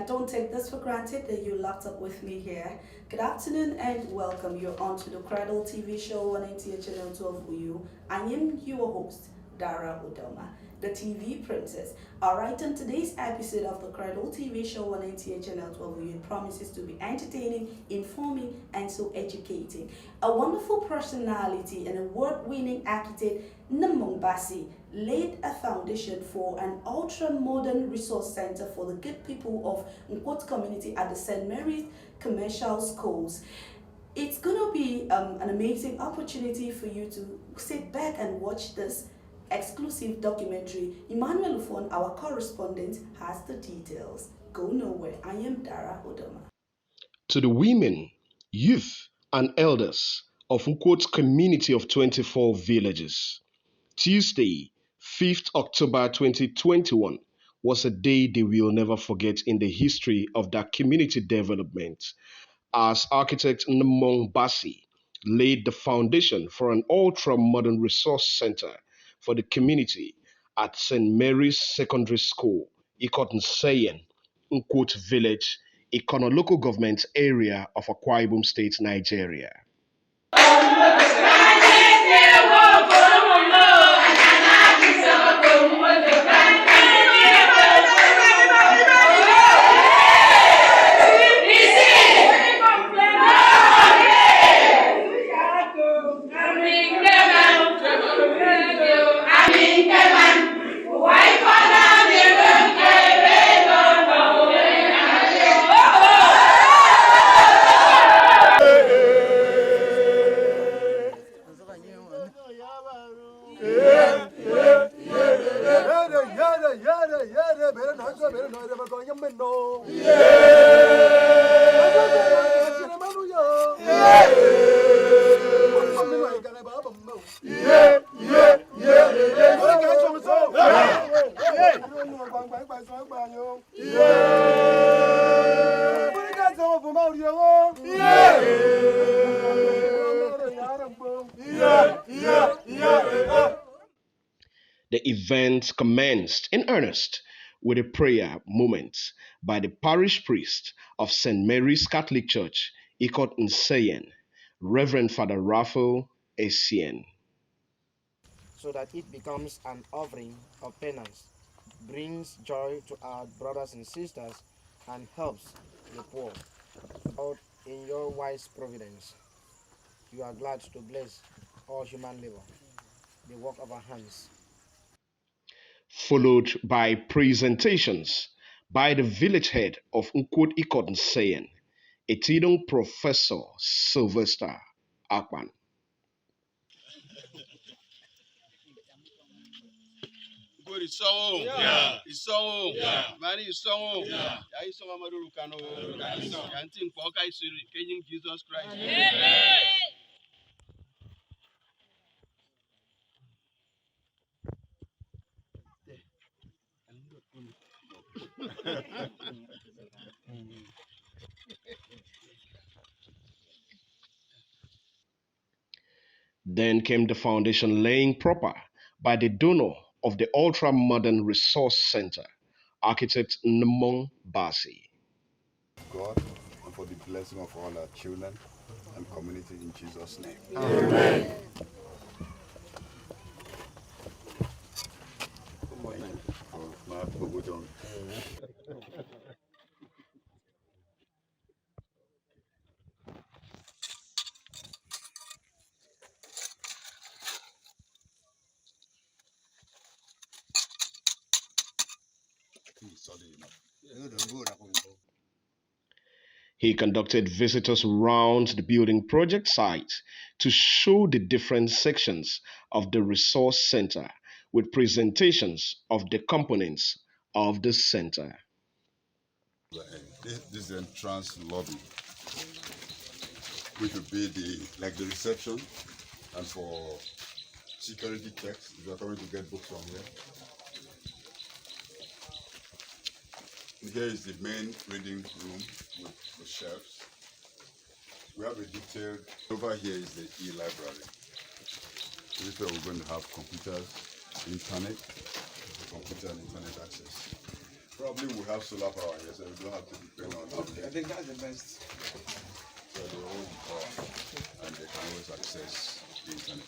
don't take this for granted that you locked up with me here. Good afternoon and welcome. You're on to the Cradle TV Show on NTA Channel 12 I am your host, Dara Udoma, the TV princess. Alright, on today's episode of the Cradle TV Show on NTA Channel 12 it promises to be entertaining, informing, and so educating. A wonderful personality and award-winning architect, Namong Basi, laid a foundation for an ultra-modern resource center for the good people of Nkot community at the St. Mary's Commercial Schools. It's going to be an amazing opportunity for you to sit back and watch this exclusive documentary. Emmanuel Ufon, our correspondent, has the details. Go nowhere. I am Dara Odoma. To the women, youth, and elders of Nkot's community of 24 villages, Tuesday, 5th October 2021 was a day they will never forget in the history of that community development, as architect Namong Basi laid the foundation for an ultra-modern resource center for the community at St. Mary's Secondary School, Ikoton Sayen, Nkot Village, Ikono local government area of Akwa Ibom State, Nigeria. The event commenced in earnest with a prayer moment by the parish priest of St. Mary's Catholic Church, Ikot Nseyen, Reverend Father Raphael Essien. So that it becomes an offering of penance, brings joy to our brothers and sisters, and helps the poor. Out in your wise providence, you are glad to bless all human labor, the work of our hands. Followed by presentations by the village head of Nkot Ikot Nseyen, Etidong Professor Sylvester Akpan. Good isong. Yeah. Isong. Yeah. Mani isong. Yeah. Ya isong amadulu kano. Yanting poka isiri kenying Jesus Christ. Amen. Then came the foundation laying proper by the donor of the ultra-modern resource center, architect Namong Basi. God and for the blessing of all our children and community in Jesus' name. Amen. He conducted visitors around the building project site to show the different sections of the resource center with presentations of the components of the center. This is the entrance lobby, which will be the reception, and for security checks, if you are coming to get books from here. Here is the main reading room with the shelves. We have a detailed, over here is the e-library. This is where we're going to have computers, internet, computer and internet access. Probably we have solar power here, so we don't have to depend on that. Okay, I think that's the best. So they own power and they can always access the internet.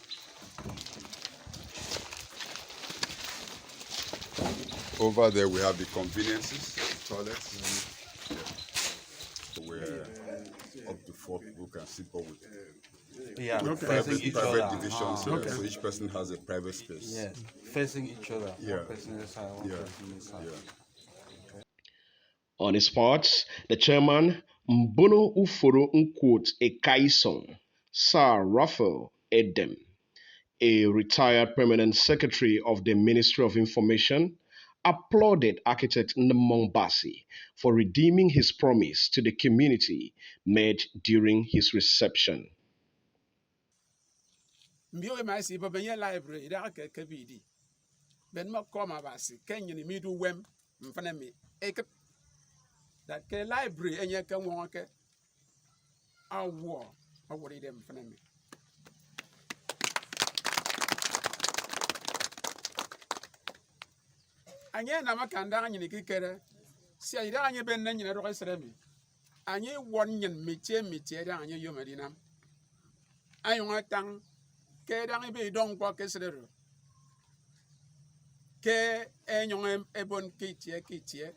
Over there we have the conveniences, toilets. Yeah. Where up to 4 people can sit up with private divisions. So each person has a private space. Yeah, facing each other. Yeah. One person this side, one person this side. Yeah. On his part, the chairman, Mbono Uforo Nkwot Ekaison, Sir Raphael Edem, a retired permanent secretary of the Ministry of Information, applauded architect Ndemong Bassey for redeeming his promise to the community made during his reception. Mbio ma si ba benye library da ka kabidi ben ma koma ba si kenye ni midu wem mfana mi ek that ke library enye ka won ke awo awori dem mfana mi anye na makanda anyi ni kikere si ayira anye ben na nyina ro sere mi anye won nyen metie da anye yo medina ayo atang ke dang be dong kwa kesero ke enyon ebon kitie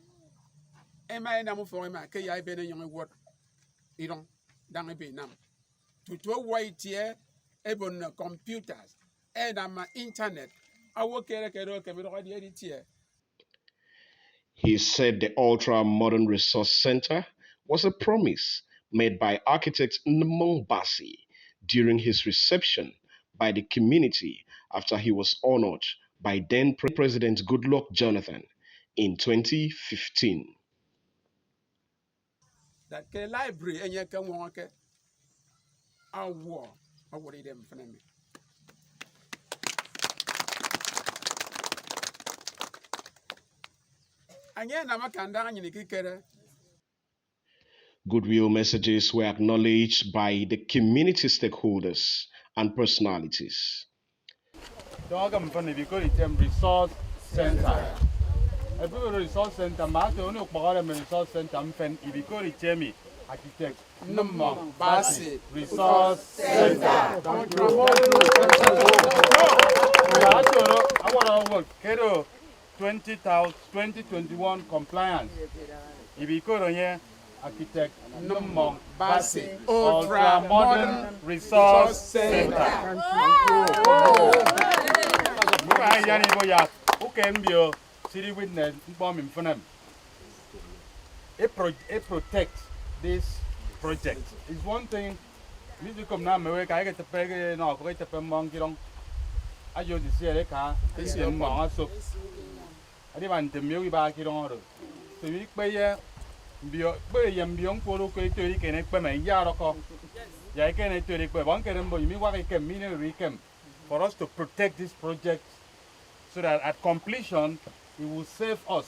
e mai na mo fo ma ke ya be na nyon wot idon dang be nam to waitie ebon na computers e na ma internet awo kere ke be ro di editie. He said the ultra-modern resource center was a promise made by architect Ndemong Bassey during his reception by the community after he was honored by then President Goodluck Jonathan in 2015. That ke library enye ka won ke awo awori dem fana mi anye na makanda anyi ni kikere. Goodwill messages were acknowledged by the community stakeholders and personalities. Dogam funny because it's a resource center. A resource center, Mato, no problem, resource center, I'm fan, because it's Jamie, architect, Ndemong Bassey, resource center. I want to work, Kedo 2021 compliance. If you go on here, architect Ndemong Bassey, ultra modern resource center. City witness bombing for them. It protects this project. It's one thing. You come now, I get the peg no, I get the monkey on. I just see a car. This is more so. I didn't want to move back in order. So we pay beyond Polo to can pay my yard. Yeah, I can actually pay one can remember me what I can mean for us to protect this project so that at completion it will save us,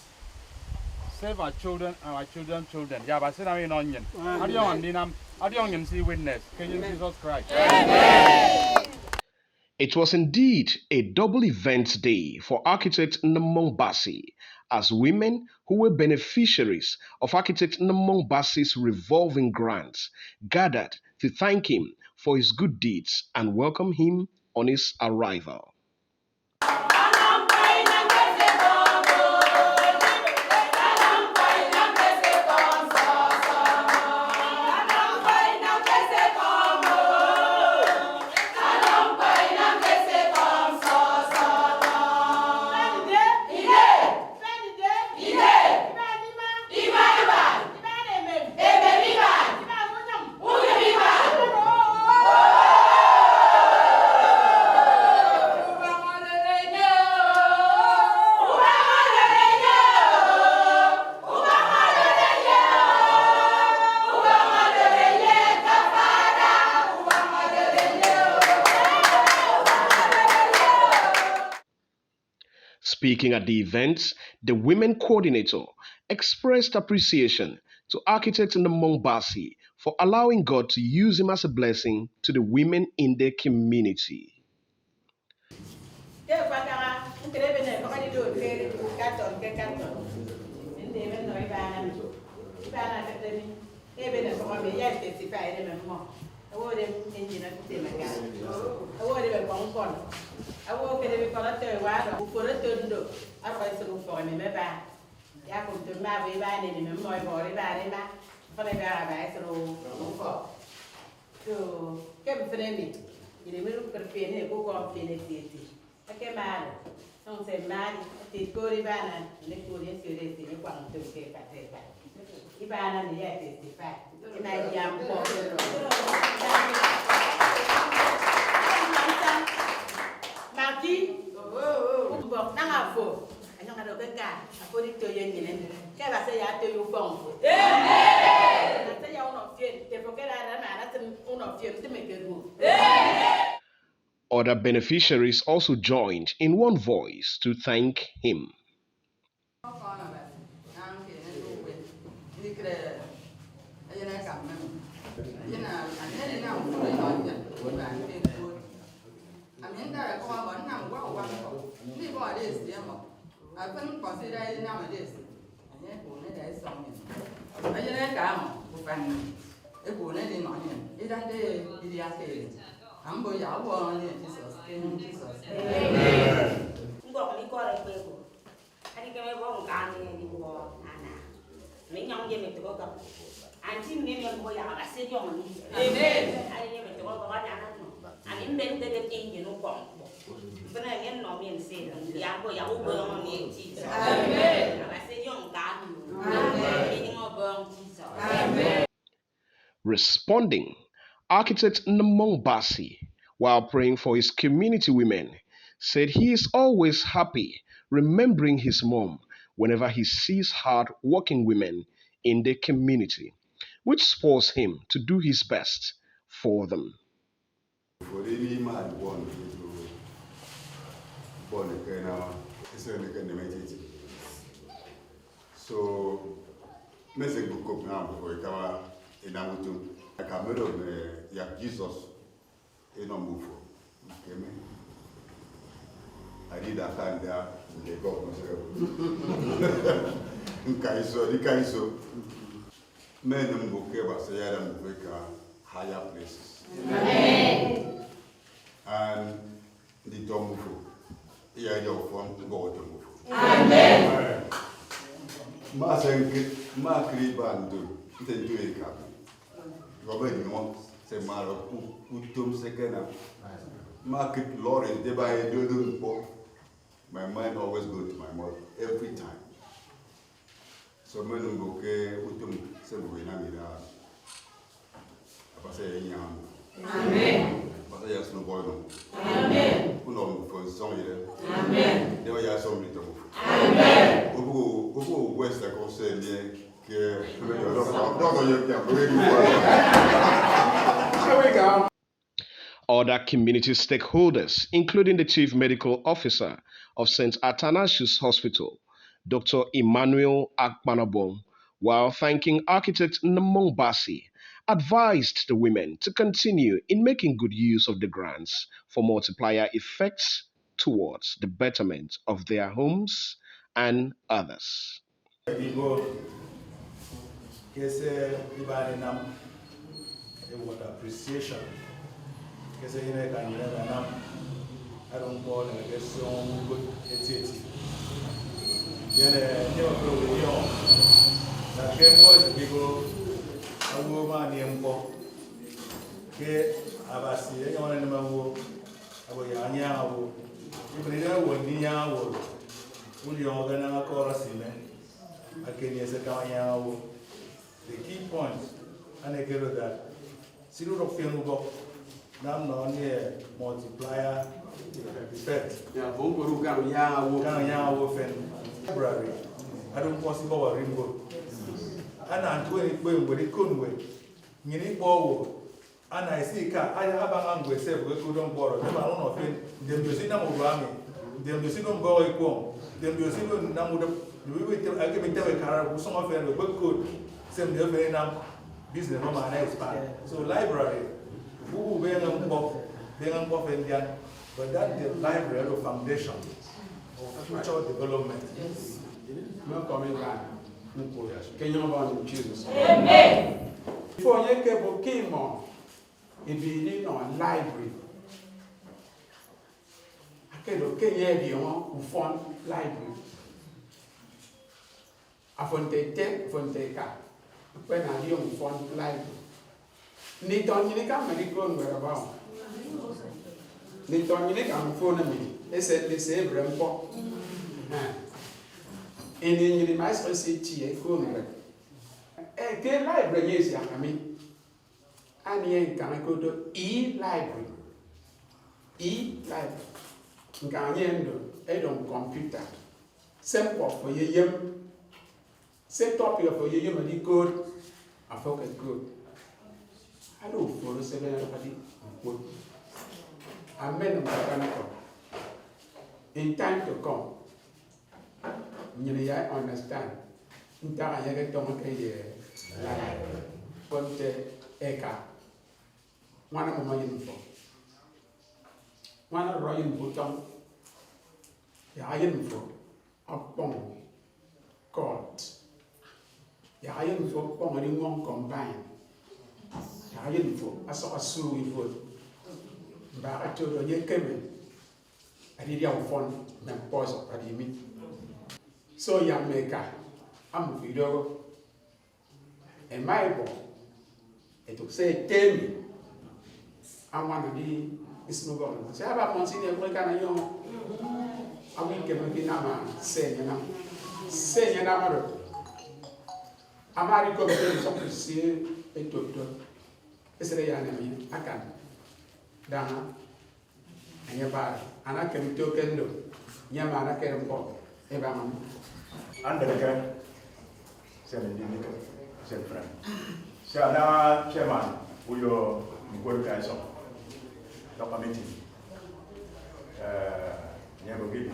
save our children and our children's children. Yeah, but say I'm onion. How do you onion see witness? Can you Jesus Christ? Amen. It was indeed a double event day for architect Ndemong Bassey, as women who were beneficiaries of architect Ndemong Bassey's revolving grants gathered to thank him for his good deeds and welcome him on his arrival. Speaking at the event, the women coordinator expressed appreciation to architect Ndemong Bassey for allowing God to use him as a blessing to the women in their community. Other beneficiaries also joined in one voice to thank him. Responding, architect Namong Basi, while praying for his community women, said he is always happy remembering his mom whenever he sees hard-working women in the community, which spurs him to do his best for them. For any man born so, message book up now for Ikawa in Amutu. I can made of Yak Jesus in a move. I did that time there in the government. Nkaiso. Men and Bukeba say Adam Bukeka higher places. Amen. And the Tomufu. Yeah, your form to go to move. Amen. Makri bandu, ite do it kapi. Robert no se maro utum sekena. Market lorry, they buy a dodo po. My mind always go to my mother every time. So menu boke utum se buena mira. Apa say yam. Amen. Apa say no boy no. Amen. Uno for song ire. Amen. They ya so mi to. Amen. Ogo West la conseil que Other community stakeholders, including the Chief Medical Officer of St. Athanasius Hospital, Dr. Emmanuel Akpanabong, while thanking architect Namong Basi, advised the women to continue in making good use of the grants for multiplier effects towards the betterment of their homes and others. Appreciation. I don't call it a song, but it's it. Never go with you. That came for the people, a woman named Bob. Abasi, anyone in the Mawo, about Yanya, even there were Niya, when you organize a chorus in I can use a Kanya. The key point, and I get that. Zero of Fianubo, now not near multiplier effect. Yeah, Bongo Ganya Library. I don't possible a rainbow. And I'm going with the Kunway. You need forward. And I see I have a language say we couldn't borrow. Them are not offend. Them you see them Rami. Them you see them borrow equal. Them you see them Namuda. We will I give me tell a car who some of them will good. Same the very now business from an expert. So library. Who being a Indian, but that's the library of foundation of future development. No coming back. Can you about Jesus? Amen. Before you came on, if you need a library, I can okay, you want to fund library. I found the take from the car when I young fund library. Need on you come and go whereabouts. Need on you come phone me. They said they say Brempo. And in the master city, a corner. A gay library is young, I mean. And you can go to e-library. E-library. Ganyendo, I don't computer. Simple for you. Set topic for you, and good. I focus good. I don't follow 7 good. I made them in time to come. You understand. In time, I get to make a but eka. One of my info. One of Royal Button. The iron for upon court. The iron for only one combined. The iron for I saw a sue with wood. But I told you came in. I did your phone and pause at the meet. So, young maker, I'm a video. And my boy, it will say, tell me, I want to be this no government. Say, about Monsignor, what can I know? I will give a dinner, say, you know, say, you know, I'm married to something to see a doctor. It's a young I can. Dana, and your body, and I can do Yamana can pop. Evan. Under the gun, said friend. So now, Chairman, we are good guys of the committee. Never give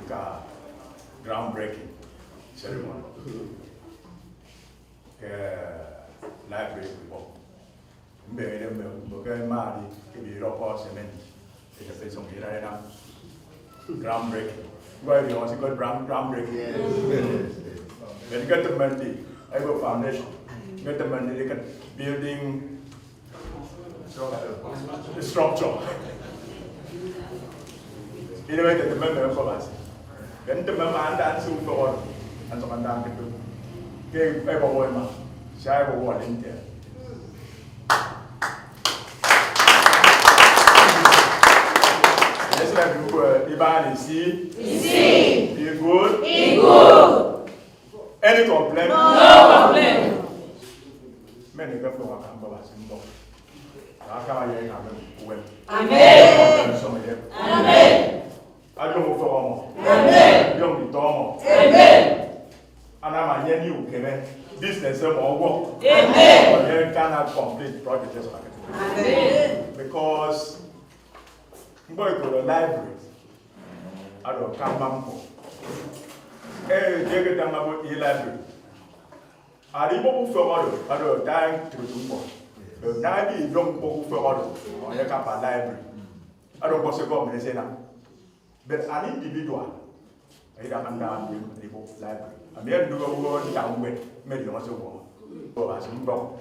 groundbreaking ceremony. Library people. Many of them were married to be rock cement. It's a place of groundbreaking. Well, you want to go groundbreaking. Yes. Then get the money, I go foundation. Get the money, they can building the structure. Anyway, get the member of us. Then the member and dance for and some down to do. Gave everyone, shy of one in there. Yes, like you were, Ivan is see. Be good. Be good. Any complaint? No complaint. Many people come from us in both. I can't Amen. Amen. I don't know for Amen. Young Tom. Amen. And I'm a new business or work. Amen. But you cannot complete projects. Amen. Because you go to the library. I don't come back. Hey, they get them about e-library. I remember for order. I don't die to do more. The 90 don't go for order. On the camp library. I don't go to government say now. But an individual, I don't understand the library. I'm here to do a word down with many of us. Oh, as you go.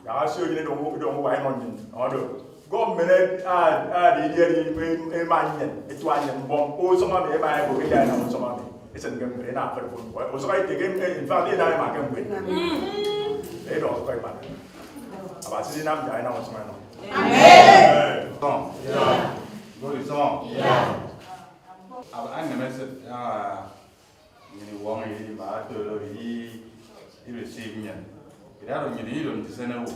I show you don't know why not. Government add in my it's one and bomb. Oh, some of them I will get down some of them. It's a game enough for it. Was right again, in fact, I can win. They don't quite bad. About sitting up, I know what's my name. Amen. Song. Yeah. Good song. Yeah. I never said, you want me to receive me. It had you need on the Senate.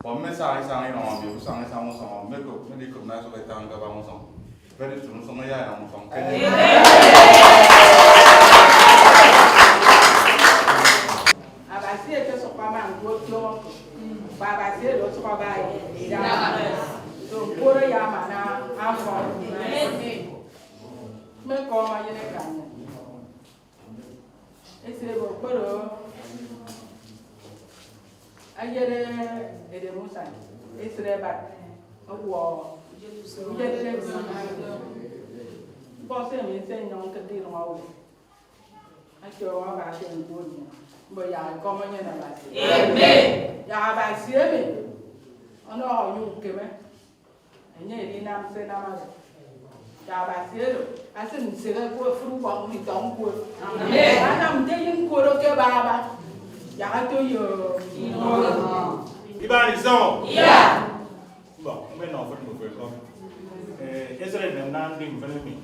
For me, I sang on you, sang a song, make up, medical mass of a tongue of our song. Very soon, some of them from I see a person of Pama go to Baba said, what's for by so poor Yamana, I'm from me. Make all my young. It's a photo. I get a Musa. It's a war. You get it. Boss him and saying, no, can deal. I show up at him. But ya come on, amen. Ya ba sieme. Ono you keme. Enye ni nam se na ma. Ya ba sielo. Asin sele ko fru ba mi don ko. Amen. Ana mde yin ko ro ke baba. Ya to yo. Ibani so. Yeah. Bon, mais non, faut me faire comme. Ezra nem nan dim fenemi.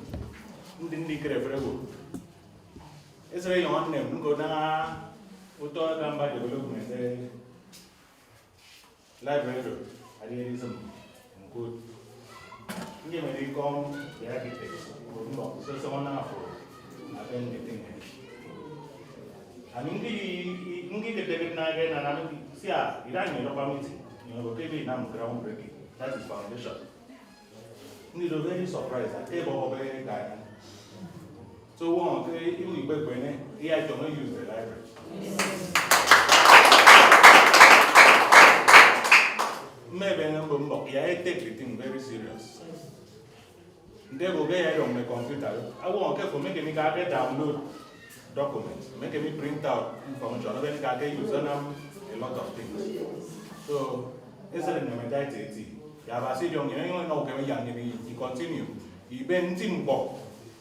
Ndi kre frego. Ezra yon nem ngo na auto gamba development library idealism good. Nge me di kom the architects. No, so someone na for aben the thing. Ani ngi the David na ga na na sia iran ni roba meeting. You know, okay, now ground breaking. That is foundation. We are very surprised that table over guy. So one, even if we don't use the library. Maybe I take the thing very serious. They will get on the computer. I want to make me download documents, make me print out information. Then I can use a lot of things. So it's a meditate. Yabasi young, you know, young, he continue. He bent him back.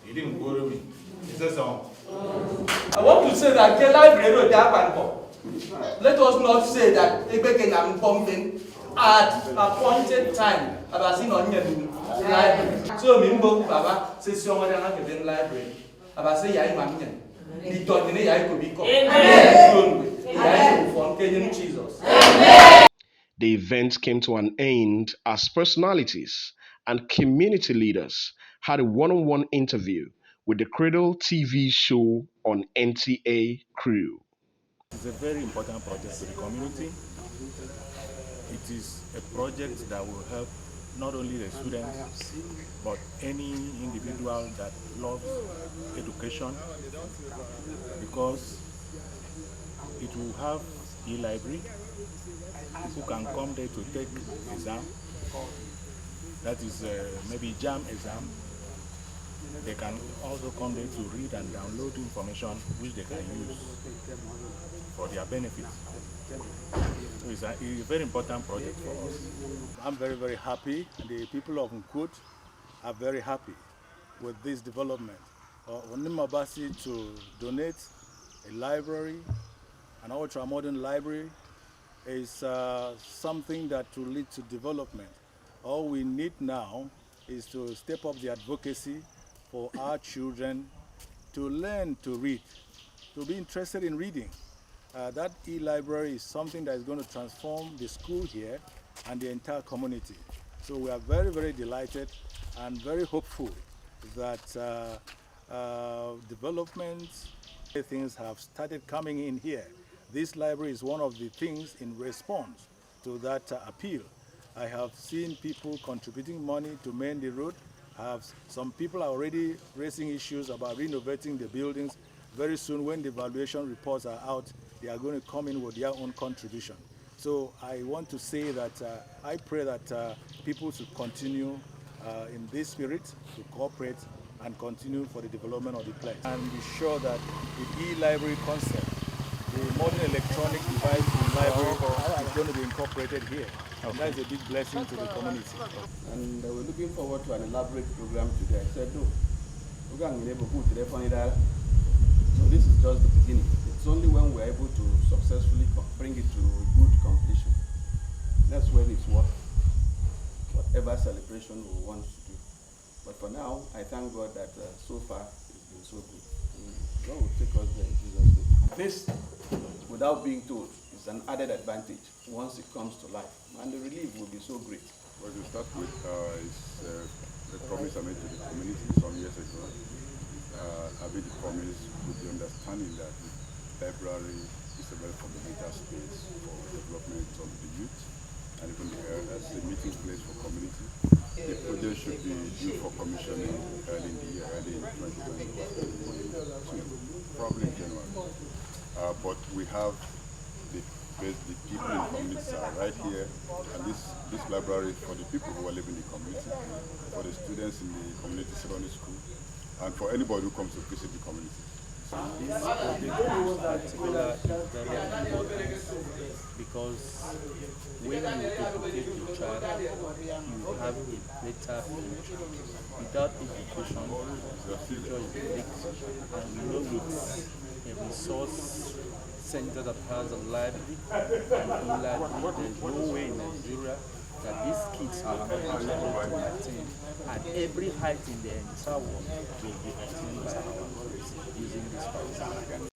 He didn't go to me. He says so. I want to say that the library let us not say that Ebekenam pumping at appointed time. I've seen on your library. So Mimbo Baba says someone in library. I've say Yai Manian. He taught me I could be called. Amen. Jesus. The event came to an end as personalities and community leaders had a one-on-one interview with the Cradle TV Show on NTA crew. It's a very important project to the community. It is a project that will help not only the students, but any individual that loves education, because it will have e-library. People can come there to take exam. That is maybe JAM exam. They can also come there to read and download information which they can use for their benefit. So it's a very important project for us. I'm very, very happy. The people of Nkut are very happy with this development. Onimabasi to donate a library, an ultra-modern library, is something that will lead to development. All we need now is to step up the advocacy for our children to learn to read, to be interested in reading. That e-library is something that is going to transform the school here and the entire community. So we are very, very delighted and very hopeful that developments, things have started coming in here. This library is one of the things in response to that appeal. I have seen people contributing money to mend the road. Some people are already raising issues about renovating the buildings. Very soon, when the evaluation reports are out, they are going to come in with their own contribution. So I want to say that I pray that people should continue in this spirit, to cooperate and continue for the development of the place. And be sure that the e-library concept, the modern electronic device in library is going to be incorporated here. And that is a big blessing to the community. And we're looking forward to an elaborate program today. I said, no, we're going to be able to put telephone there. So this is just the beginning. It's only when we're able to successfully bring it to good completion. That's when it's worth whatever celebration we want to do. But for now, I thank God that so far it's been so good. God will take us there in Jesus' name. This, without being told, is an added advantage once it comes to life. And the relief will be so great. Well, to start with, is the promise I made to the community some years ago. I made the promise with the understanding that the library is a very fundamental space for development of the youth and even the as a meeting place for community. The project should be due for commissioning early in the year, early in 2022, probably in January. But we have the people in the community are right here, and this library is for the people who are living in the community, for the students in the community secondary school, and for anybody who comes to visit the community. This project in particular is very important because when you educate the child, you have a better future. Without education, your future is bleak. And we know with a resource center that has a library and e-library, there is no way in Nigeria that these kids are able to attain at every height in the entire world will be attained by our kids using this policy.